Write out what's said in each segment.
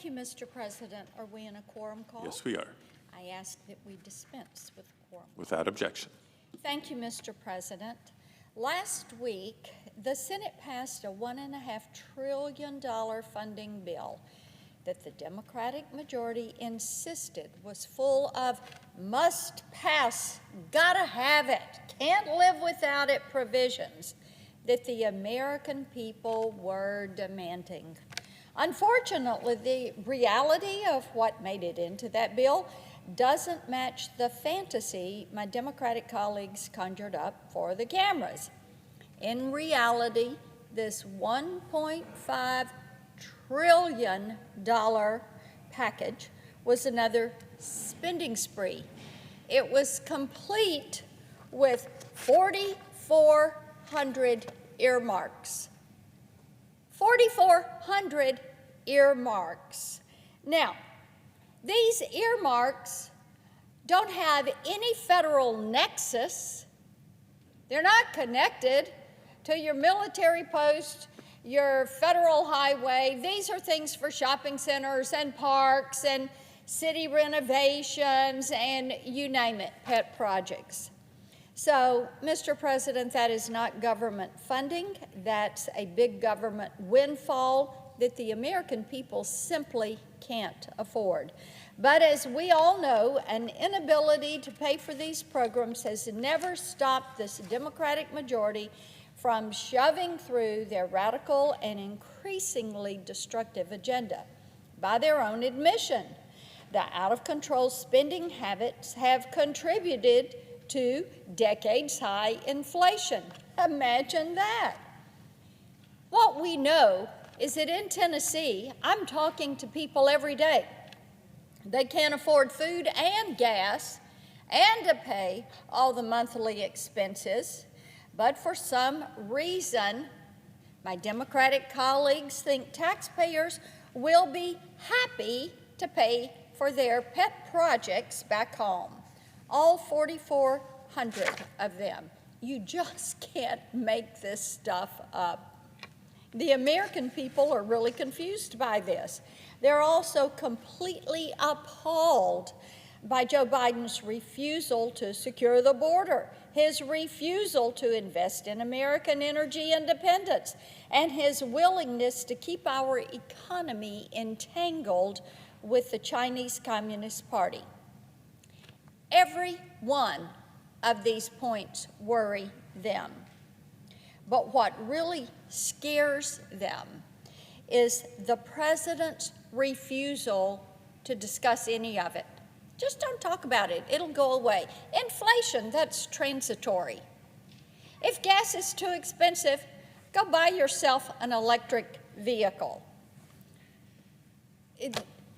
Thank you, Mr. President. Are we in a quorum call? Yes, we are. I ask that we dispense with quorum. Without objection. Thank you, Mr. President. Last week, the Senate passed a $1.5 trillion funding bill that the Democratic majority insisted was full of must pass, gotta have it, can't live without it provisions that the American people were demanding. Unfortunately, the reality of what made it into that bill doesn't match the fantasy my Democratic colleagues conjured up for the cameras. In reality, this $1.5 trillion package was another spending spree. It was complete with 4,400 earmarks. 4,400 earmarks. Now, these earmarks don't have any federal nexus. They're not connected to your military post, your federal highway. These are things for shopping centers and parks and city renovations and you name it, pet projects. So, Mr. President, that is not government funding. That's a big government windfall that the American people simply can't afford. But as we all know, an inability to pay for these programs has never stopped this Democratic majority from shoving through their radical and increasingly destructive agenda. By their own admission, the out-of-control spending habits have contributed to decades-high inflation. Imagine that. What we know is that in Tennessee, I'm talking to people every day. They can't afford food and gas and to pay all the monthly expenses, but for some reason, my Democratic colleagues think taxpayers will be happy to pay for their pet projects back home. All 4,400 of them. You just can't make this stuff up. The American people are really confused by this. They're also completely appalled by Joe Biden's refusal to secure the border, his refusal to invest in American energy independence, and his willingness to keep our economy entangled with the Chinese Communist Party. Every one of these points worry them. But what really scares them is the president's refusal to discuss any of it. Just don't talk about it. It'll go away. Inflation, that's transitory. If gas is too expensive, go buy yourself an electric vehicle.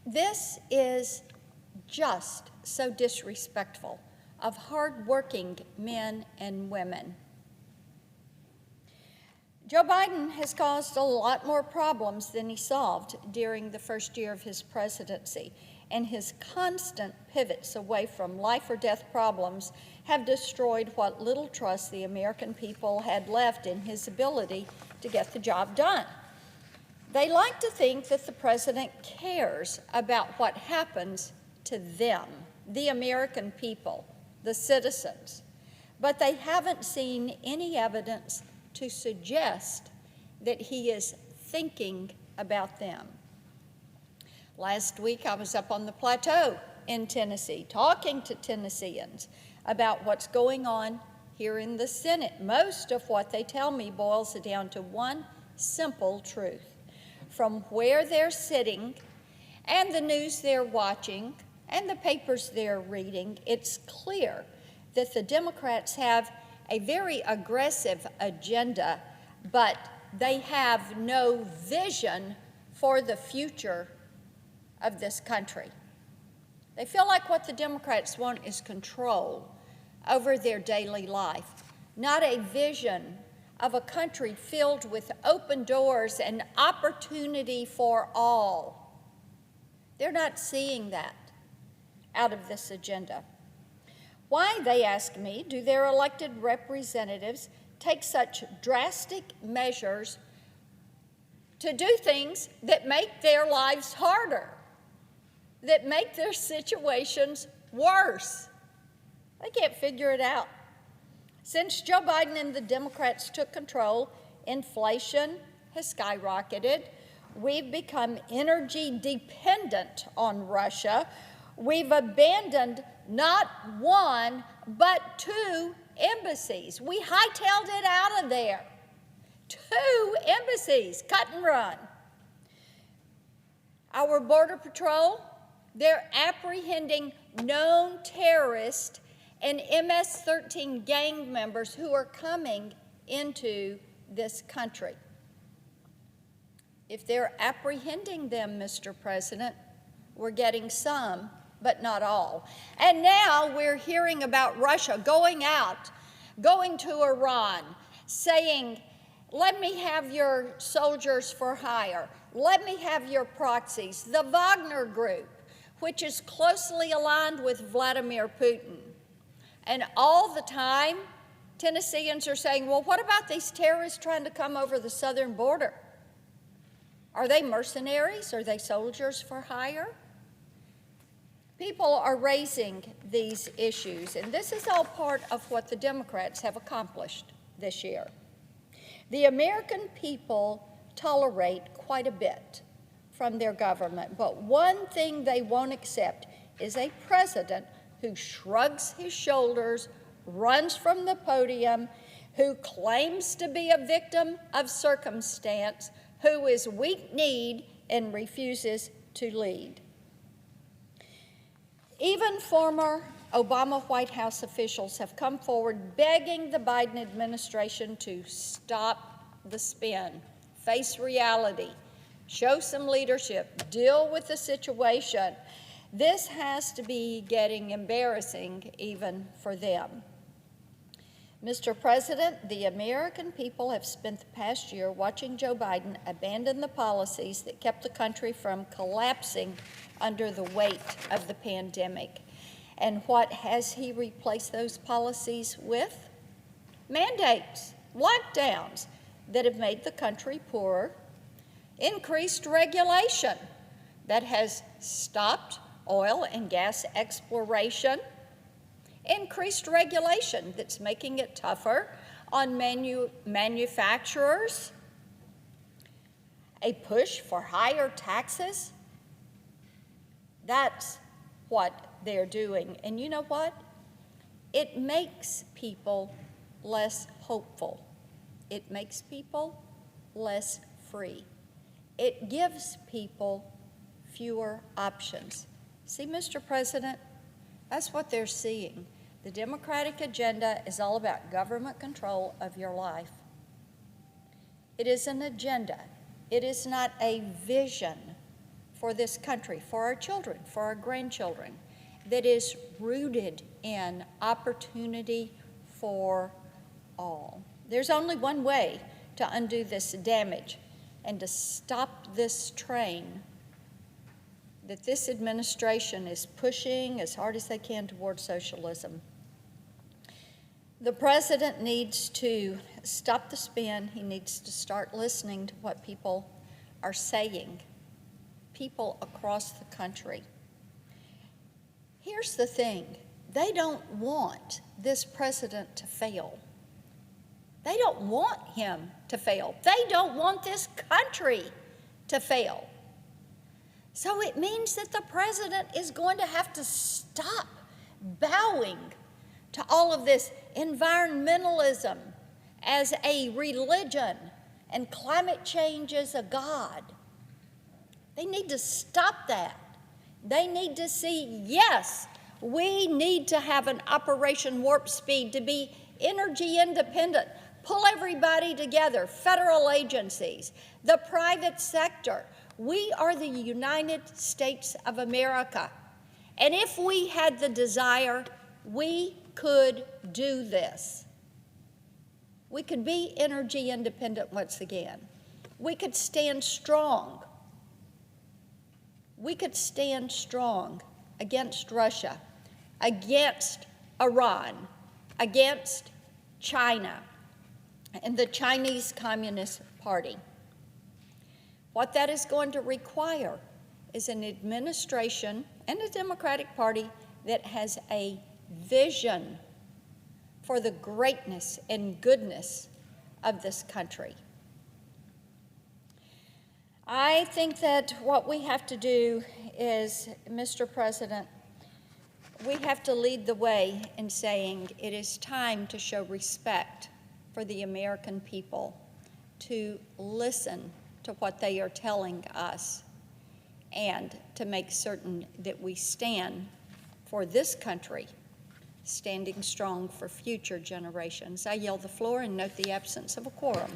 This is just so disrespectful of hardworking men and women. Joe Biden has caused a lot more problems than he solved during the first year of his presidency, and his constant pivots away from life or death problems have destroyed what little trust the American people had left in his ability to get the job done. They like to think that the president cares about what happens to them, the American people, the citizens, but they haven't seen any evidence to suggest that he is thinking about them. Last week, I was up on the plateau in Tennessee talking to Tennesseans about what's going on here in the Senate. Most of what they tell me boils down to one simple truth. From where they're sitting and the news they're watching and the papers they're reading, it's clear that the Democrats have a very aggressive agenda, but they have no vision for the future of this country. They feel like what the Democrats want is control over their daily life, not a vision of a country filled with open doors and opportunity for all. They're not seeing that out of this agenda. Why, they ask me, do their elected representatives take such drastic measures to do things that make their lives harder, that make their situations worse. They can't figure it out. Since Joe Biden and the Democrats took control, inflation has skyrocketed. We've become energy dependent on Russia. We've abandoned not one, but 2 embassies. We hightailed it out of there. 2 embassies, cut and run. Our Border Patrol, they're apprehending known terrorists and MS-13 gang members who are coming into this country. If they're apprehending them, Mr. President, we're getting some, but not all. And now we're hearing about Russia going to Iran, saying, let me have your soldiers for hire. Let me have your proxies. The Wagner Group, which is closely aligned with Vladimir Putin. And all the time, Tennesseans are saying, well, what about these terrorists trying to come over the southern border? Are they mercenaries? Are they soldiers for hire? People are raising these issues, and this is all part of what the Democrats have accomplished this year. The American people tolerate quite a bit from their government, but one thing they won't accept is a president who shrugs his shoulders, runs from the podium, who claims to be a victim of circumstance, who is weak-kneed and refuses to lead. Even former Obama White House officials have come forward begging the Biden administration to stop the spin, face reality, show some leadership, deal with the situation. This has to be getting embarrassing even for them. Mr. President, the American people have spent the past year watching Joe Biden abandon the policies that kept the country from collapsing under the weight of the pandemic. And what has he replaced those policies with? Mandates, lockdowns that have made the country poorer, increased regulation that has stopped oil and gas exploration, increased regulation that's making it tougher on manufacturers, a push for higher taxes. That's what they're doing. And you know what? It makes people less hopeful. It makes people less free. It gives people fewer options. See, Mr. President, that's what they're seeing. The Democratic agenda is all about government control of your life. It is an agenda. It is not a vision for this country, for our children, for our grandchildren, that is rooted in opportunity for all. There's only one way to undo this damage and to stop this train that this administration is pushing as hard as they can toward socialism. The president needs to stop the spin. He needs to start listening to what people are saying, people across the country. Here's the thing. They don't want this president to fail. They don't want him to fail. They don't want this country to fail. So it means that the president is going to have to stop bowing to all of this environmentalism as a religion and climate change as a god. They need to stop that. They need to see, yes, we need to have an Operation Warp Speed to be energy independent. Pull everybody together, federal agencies, the private sector. We are the United States of America. And if we had the desire, we could do this. We could be energy independent once again. We could stand strong. We could stand strong against Russia, against Iran, against China, and the Chinese Communist Party. What that is going to require is an administration and a Democratic Party that has a vision for the greatness and goodness of this country. I think that what we have to do is, Mr. President, we have to lead the way in saying it is time to show respect for the American people, to listen to what they are telling us, and to make certain that we stand for this country, standing strong for future generations. I yield the floor and note the absence of a quorum.